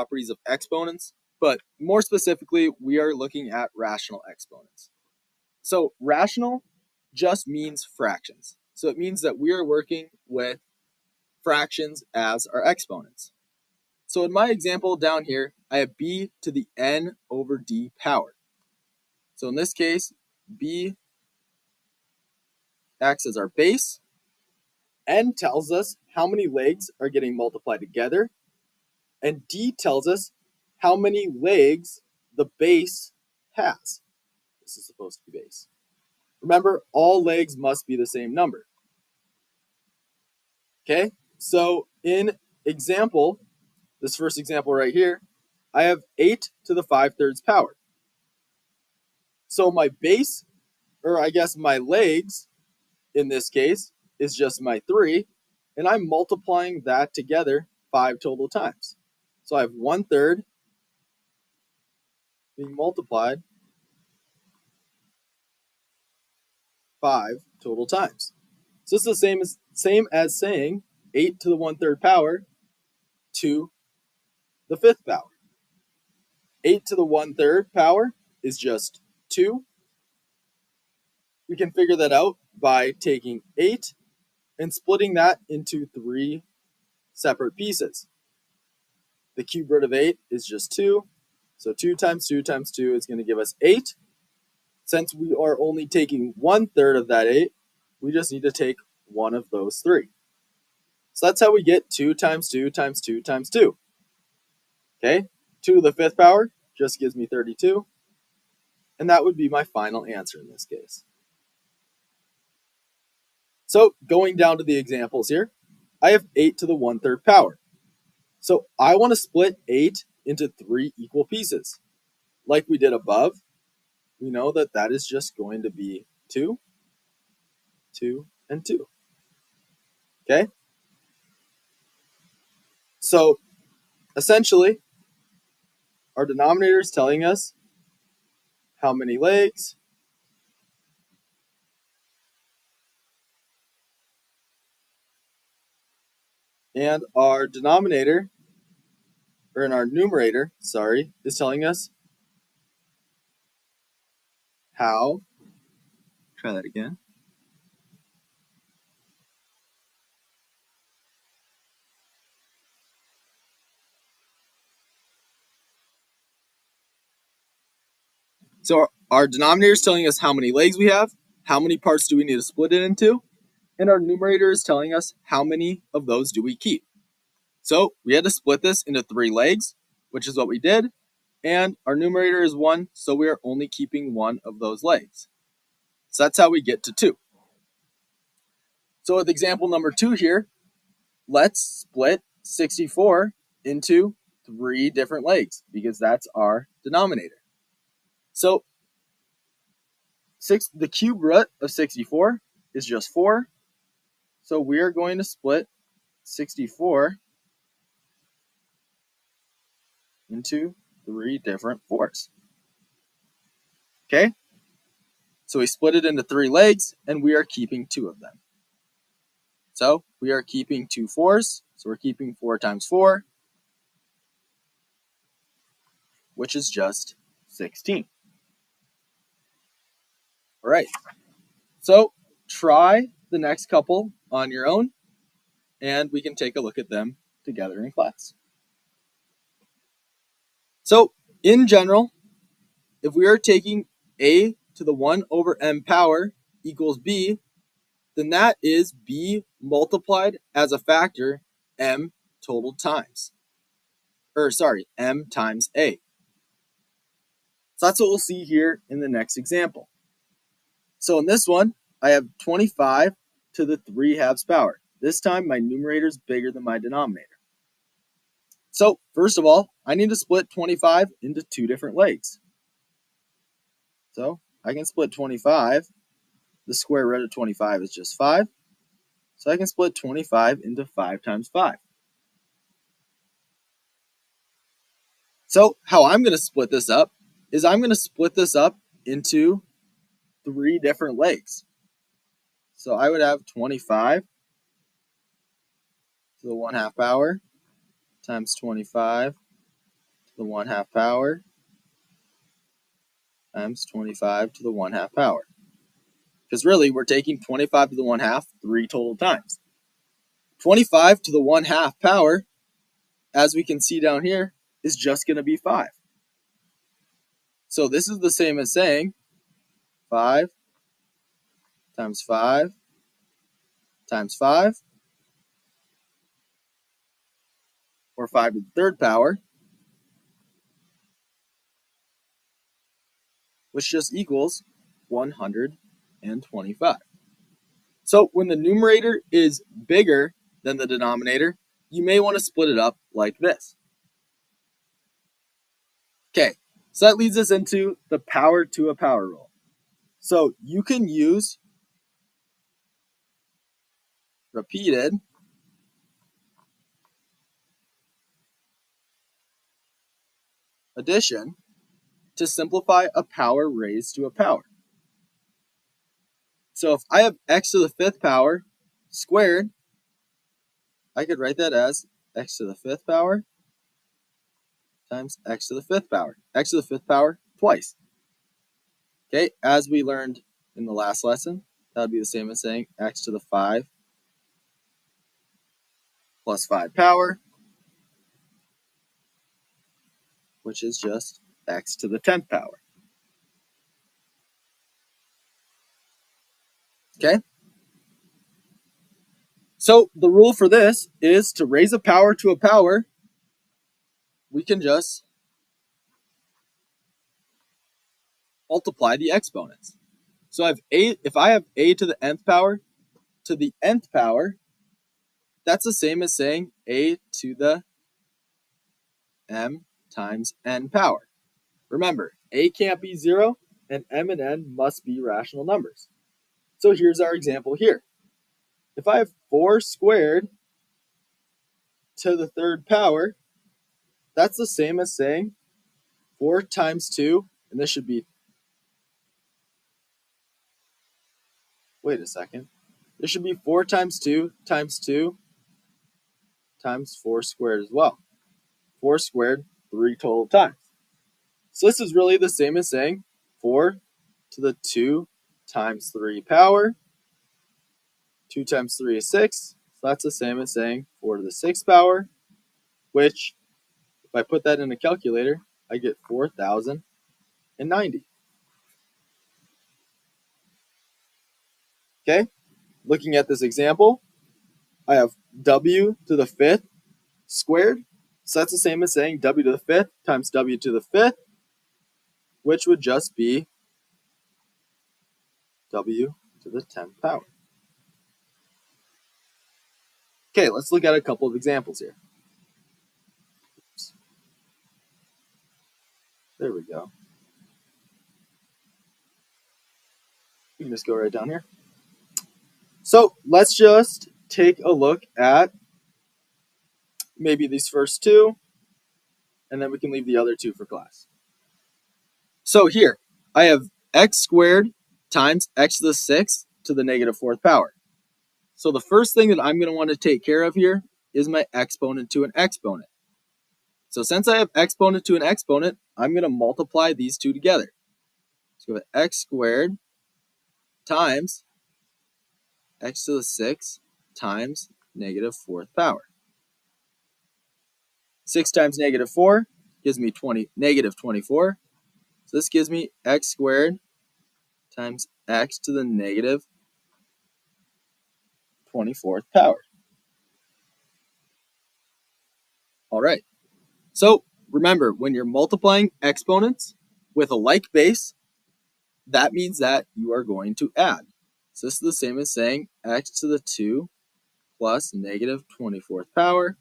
properties of exponents, but more specifically, we are looking at rational exponents. So rational just means fractions. So it means that we are working with fractions as our exponents. So in my example down here, I have b to the n over d power. So in this case, b acts as our base. N tells us how many legs are getting multiplied together, and d tells us how many legs the base has. This is supposed to be base. Remember, all legs must be the same number. Okay, so in example, this first example right here, I have 8 to the 5/3 power. So my base, or I guess my legs, in this case, is just my 3, and I'm multiplying that together 5 total times. So I have 1/3 being multiplied 5 total times. So it's the same as saying 8 to the 1/3 power to the 5th power. 8 to the 1/3 power is just 2. We can figure that out by taking 8 and splitting that into 3 separate pieces. The cube root of 8 is just 2. So 2 times 2 times 2 is going to give us 8. Since we are only taking 1/3 of that 8, we just need to take one of those 3. So that's how we get 2 times 2 times 2 times 2. Okay, 2 to the 5th power just gives me 32. And that would be my final answer in this case. So going down to the examples here, I have 8 to the 1/3 power. So I want to split 8 into 3 equal pieces. Like we did above, we know that that is just going to be 2, 2, and 2. Okay? So essentially, our denominator is telling us how many legs, and our denominator, or in our numerator, sorry, is telling us how, try that again. So our denominator is telling us how many legs we have, how many parts do we need to split it into, and our numerator is telling us how many of those do we keep. So we had to split this into 3 legs, which is what we did, and our numerator is 1, so we are only keeping one of those legs. So that's how we get to 2. So with example number 2 here, let's split 64 into 3 different legs, because that's our denominator. So the cube root of 64 is just 4. So we are going to split 64 into 3 different 4s. Okay? So we split it into 3 legs, and we are keeping 2 of them. So we are keeping 2 4s. So we're keeping 4 times 4, which is just 16. All right. So try the next couple on your own, and we can take a look at them together in class. So in general, if we are taking a to the 1 over m power equals b, then that is b multiplied as a factor m total times. M times a. So that's what we'll see here in the next example. So in this one, I have 25 to the 3/2 power. This time my numerator is bigger than my denominator. So first of all, I need to split 25 into 2 different legs. So I can split 25. The square root of 25 is just 5. So I can split 25 into 5 times 5. So how I'm going to split this up is I'm going to split this up into 3 different legs. So I would have 25 to the 1/2 power times 25 the 1/2 power times 25 to the 1/2 power. Because really, we're taking 25 to the 1/2 3 total times. 25 to the 1/2 power, as we can see down here, is just going to be 5. So this is the same as saying 5 times 5 times 5, or 5 to the 3rd power, which just equals 125. So when the numerator is bigger than the denominator, you may want to split it up like this. Okay, so that leads us into the power to a power rule. So you can use repeated addition to simplify a power raised to a power. So if I have x to the 5th power squared, I could write that as x to the 5th power times x to the 5th power. X to the 5th power twice. Okay, as we learned in the last lesson, that would be the same as saying x to the 5 plus 5 power, which is just x to the 10th power. Okay? So the rule for this is to raise a power to a power, we can just multiply the exponents. So if I have a to the nth power to the nth power, that's the same as saying a to the m times n power. Remember, a can't be 0, and m and n must be rational numbers. So here's our example here. If I have 4 squared to the 3rd power, that's the same as saying 4 times 2, and this should be, wait a second, this should be 4 times 2 times 2 times 4 squared as well. 4 squared 3 total times. So this is really the same as saying 4 to the 2 times 3 power. 2 times 3 is 6. So that's the same as saying 4 to the 6th power, which, if I put that in a calculator, I get 4,090. Okay, looking at this example, I have w to the 5th squared. So that's the same as saying w to the 5th times w to the 5th, which would just be w to the 10th power. Okay, let's look at a couple of examples here. Oops. There we go. We can just go right down here. So let's just take a look at maybe these first two, and then we can leave the other two for class. So here, I have x squared times x to the 6th to the negative 4th power. So the first thing that I'm going to want to take care of here is my exponent to an exponent. So since I have exponent to an exponent, I'm going to multiply these two together. So we have x squared times x to the 6th times negative 4th power. 6 times negative 4 gives me negative 24. So this gives me x squared times x to the negative 24th power. All right. So remember, when you're multiplying exponents with a like base, that means that you are going to add. So this is the same as saying x to the 2 plus negative 24th power,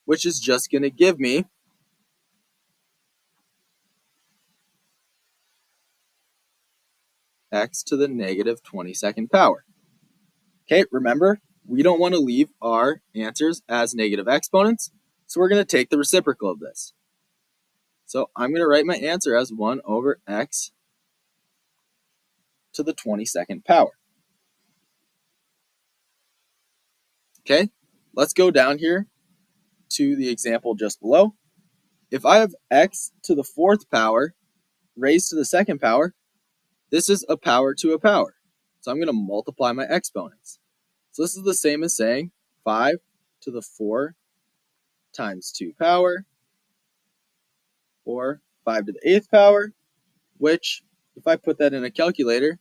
which is just going to give me x to the negative 22nd power. Okay, remember, we don't want to leave our answers as negative exponents, so we're going to take the reciprocal of this. So I'm going to write my answer as 1 over x to the 22nd power. Okay, let's go down here to the example just below. if I have x to the fourth power raised to the second power, this is a power to a power. So I'm going to multiply my exponents. So this is the same as saying 5 to the 4 times 2 power, or 5 to the 8th power, which, if I put that in a calculator,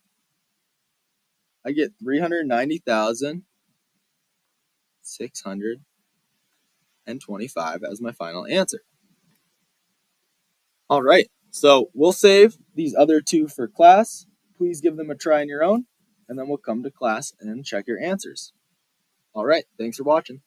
I get 390,625 as my final answer. All right, so we'll save these other two for class. Please give them a try on your own, and then we'll come to class and check your answers. All right, thanks for watching.